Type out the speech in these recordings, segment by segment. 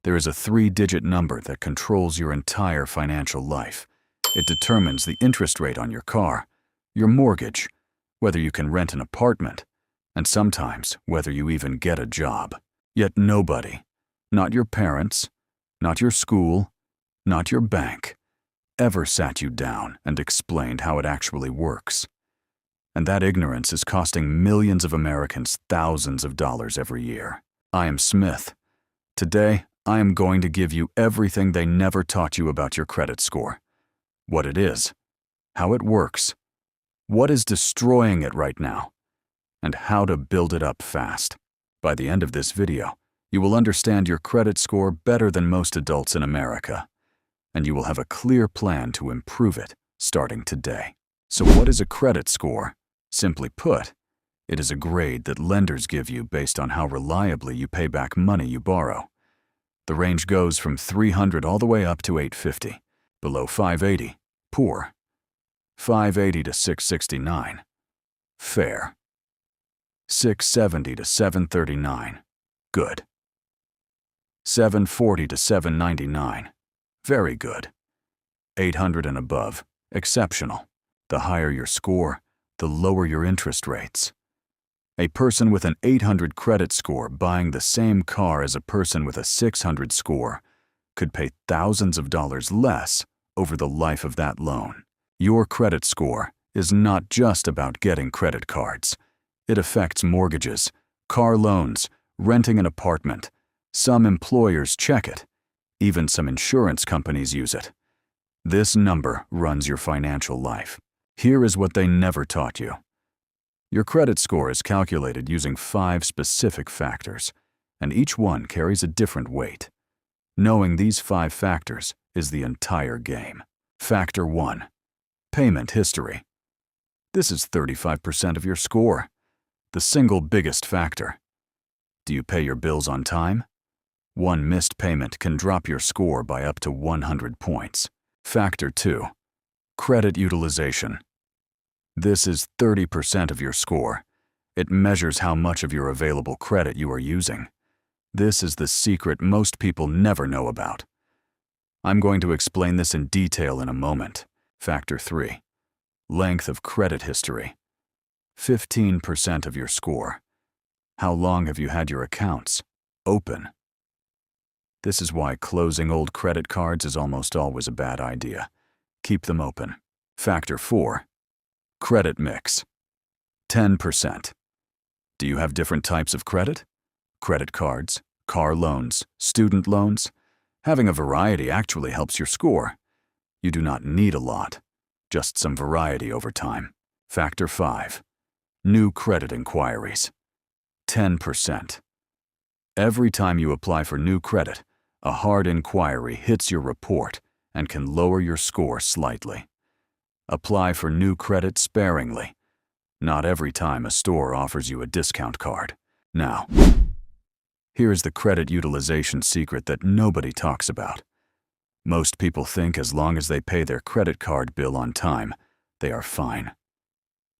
There is a 3-digit number that controls your entire financial life. It determines the interest rate on your car, your mortgage, whether you can rent an apartment, and sometimes whether you even get a job. Yet nobody, not your parents, not your school, not your bank, ever sat you down and explained how it actually works. And that ignorance is costing millions of Americans thousands of dollars every year. I am Smith. Today, I am going to give you everything they never taught you about your credit score. What it is, how it works, what is destroying it right now, and how to build it up fast. By the end of this video, you will understand your credit score better than most adults in America, and you will have a clear plan to improve it starting today. So what is a credit score? Simply put, it is a grade that lenders give you based on how reliably you pay back money you borrow. The range goes from 300 all the way up to 850. Below 580, poor. 580 to 669, fair. 670 to 739, good. 740 to 799, very good. 800 and above, exceptional. The higher your score, the lower your interest rates. A person with an 800 credit score buying the same car as a person with a 600 score could pay thousands of dollars less over the life of that loan. Your credit score is not just about getting credit cards. It affects mortgages, car loans, renting an apartment. Some employers check it. Even some insurance companies use it. This number runs your financial life. Here is what they never taught you. Your credit score is calculated using 5 specific factors, and each one carries a different weight. Knowing these 5 factors is the entire game. Factor 1. Payment history. This is 35% of your score, the single biggest factor. Do you pay your bills on time? One missed payment can drop your score by up to 100 points. Factor 2. Credit utilization. This is 30% of your score. It measures how much of your available credit you are using. This is the secret most people never know about. I'm going to explain this in detail in a moment. Factor 3. Length of credit history. 15% of your score. How long have you had your accounts open? This is why closing old credit cards is almost always a bad idea. Keep them open. Factor 4. Credit mix. 10%. Do you have different types of credit? Credit cards, car loans, student loans? Having a variety actually helps your score. You do not need a lot, just some variety over time. Factor 5. New credit inquiries. 10%. Every time you apply for new credit, a hard inquiry hits your report and can lower your score slightly. Apply for new credit sparingly. Not every time a store offers you a discount card. Now, here is the credit utilization secret that nobody talks about. Most people think as long as they pay their credit card bill on time, they are fine.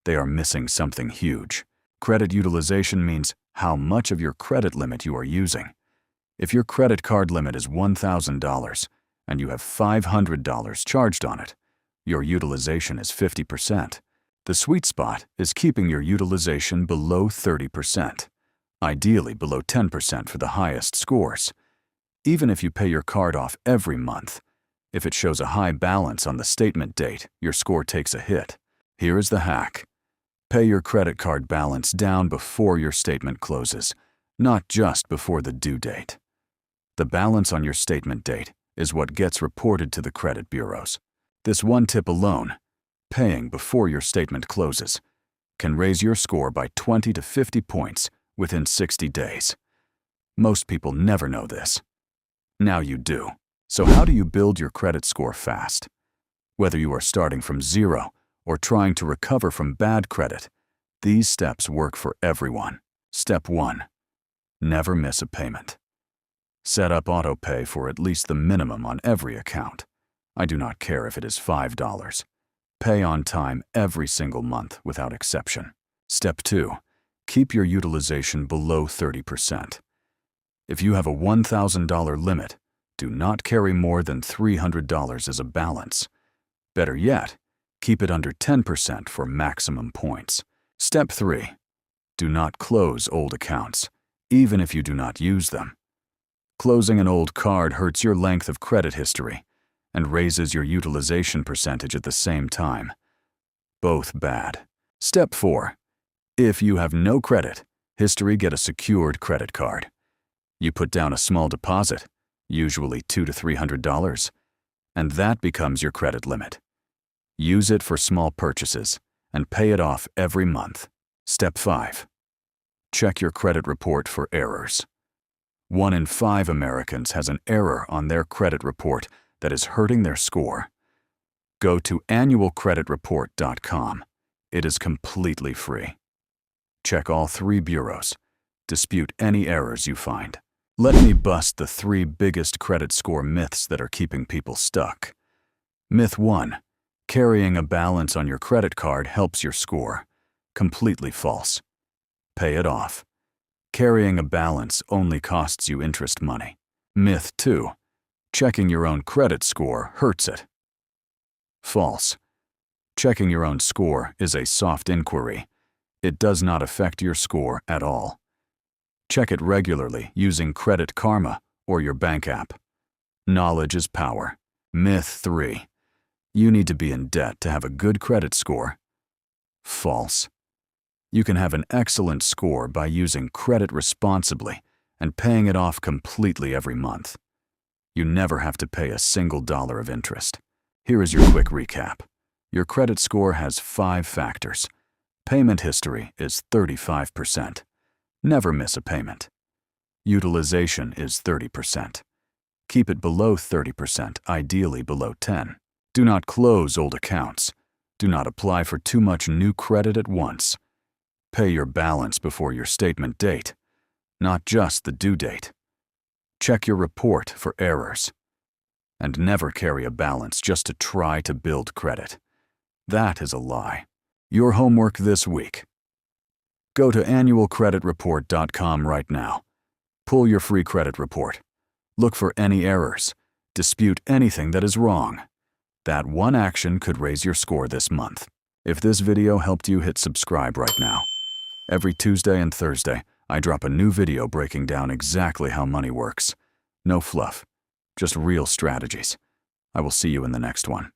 They are missing something huge. Credit utilization means how much of your credit limit you are using. If your credit card limit is $1,000 and you have $500 charged on it, your utilization is 50%. The sweet spot is keeping your utilization below 30%, ideally below 10% for the highest scores. Even if you pay your card off every month, if it shows a high balance on the statement date, your score takes a hit. Here is the hack. Pay your credit card balance down before your statement closes, not just before the due date. The balance on your statement date is what gets reported to the credit bureaus. This one tip alone, paying before your statement closes, can raise your score by 20 to 50 points within 60 days. Most people never know this. Now you do. So how do you build your credit score fast? Whether you are starting from zero or trying to recover from bad credit, these steps work for everyone. Step 1. Never miss a payment. Set up auto pay for at least the minimum on every account. I do not care if it is $5. Pay on time every single month without exception. Step 2. Keep your utilization below 30%. If you have a $1,000 limit, do not carry more than $300 as a balance. Better yet, keep it under 10% for maximum points. Step 3. Do not close old accounts, even if you do not use them. Closing an old card hurts your length of credit history and raises your utilization percentage at the same time. Both bad. Step 4. If you have no credit history, get a secured credit card. You put down a small deposit, usually $200 to $300, and that becomes your credit limit. Use it for small purchases and pay it off every month. Step 5. Check your credit report for errors. 1 in 5 Americans has an error on their credit report that is hurting their score. Go to annualcreditreport.com. It is completely free. Check all 3 bureaus. Dispute any errors you find. Let me bust the 3 biggest credit score myths that are keeping people stuck. Myth 1. Carrying a balance on your credit card helps your score. Completely false. Pay it off. Carrying a balance only costs you interest money. Myth 2. Checking your own credit score hurts it. False. Checking your own score is a soft inquiry. It does not affect your score at all. Check it regularly using Credit Karma or your bank app. Knowledge is power. Myth 3. You need to be in debt to have a good credit score. False. You can have an excellent score by using credit responsibly and paying it off completely every month. You never have to pay a single dollar of interest. Here is your quick recap. Your credit score has 5 factors. Payment history is 35%. Never miss a payment. Utilization is 30%. Keep it below 30%, ideally below 10%. Do not close old accounts. Do not apply for too much new credit at once. Pay your balance before your statement date, not just the due date. Check your report for errors. And never carry a balance just to try to build credit. That is a lie. Your homework this week. Go to annualcreditreport.com right now. Pull your free credit report. Look for any errors. Dispute anything that is wrong. That one action could raise your score this month. If this video helped you, hit subscribe right now. Every Tuesday and Thursday, I drop a new video breaking down exactly how money works. No fluff, just real strategies. I will see you in the next one.